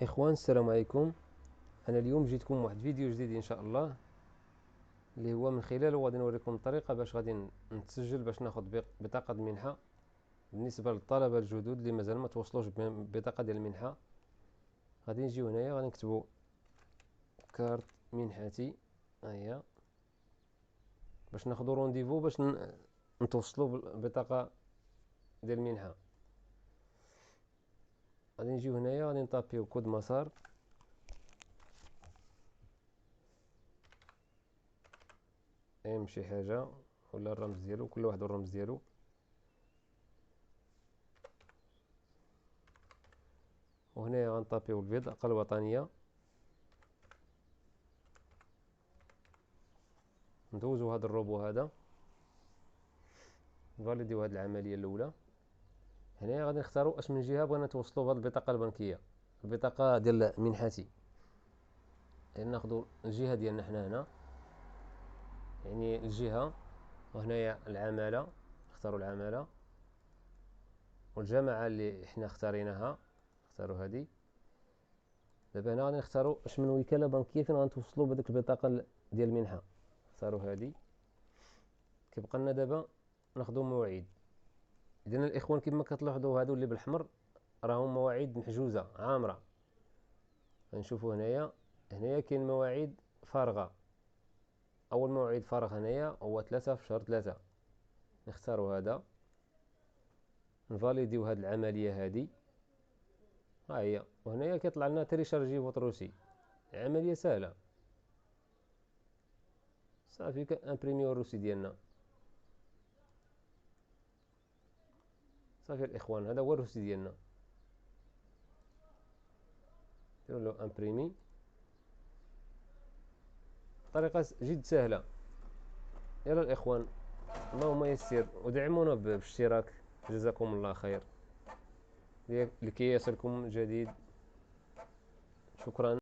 اخوان، السلام عليكم. انا اليوم جيتكم واحد فيديو جديد ان شاء الله، اللي هو من خلاله غادي نوريكم الطريقه باش غادي نتسجل باش ناخذ بطاقه المنحه. بالنسبه للطلبه الجدد اللي مازال ما توصلوش ببطاقه ديال المنحه، غادي نجيو هنايا غادي نكتبوا كارت منحتي. ها هي باش ناخذوا رونديفو باش نتوصلوا بالبطاقه ديال المنحه. غادي نجيو هنايا غادي نطابيو كود مسار. شي حاجه ولا الرمز ديالو، كل واحد الرمز ديالو. وهنا غنطابيو البطاقه الوطنيه، ندوزو هذا الروبو هذا، نفاليديو هذه العمليه الاولى. هنا غادي نختاروا اش من جهه بغينا توصلوا بهذه البطاقه البنكيه، البطاقه ديال منحتي. يعني ناخذوا الجهه ديالنا حنا هنا، يعني الجهه. وهنايا العماله، نختاروا العماله. والجماعه اللي حنا اختاريناها نختاروا هذه. دابا هنا غادي نختاروا اش من وكاله بنكيه فين غنتوصلوا بهذيك البطاقه ديال المنحه. نختاروا هذه. كيبقى لنا دابا ناخذوا مواعيد. اذا الاخوان كما كتلاحظوا هادو اللي بالاحمر راهم مواعيد محجوزه عامره. غنشوفوا هنايا كاين مواعيد فارغه. اول موعد فارغ هنايا هو 3 في شهر 3. نختاروا هذا، نفاليديو هاد العمليه هادي. ها هي. وهنايا كيطلع لنا تريشارجي فوت روسي. عمليه سهله، صافي كامبريميو الروسي ديالنا. صافي الاخوان، هذا هو الروسي ديالنا. ديروا له امبريمي. طريقه جد سهله. يلا الاخوان، اللهم يسر ودعمونا باشتراك. جزاكم الله خير. لكي يصلكم جديد. شكرا.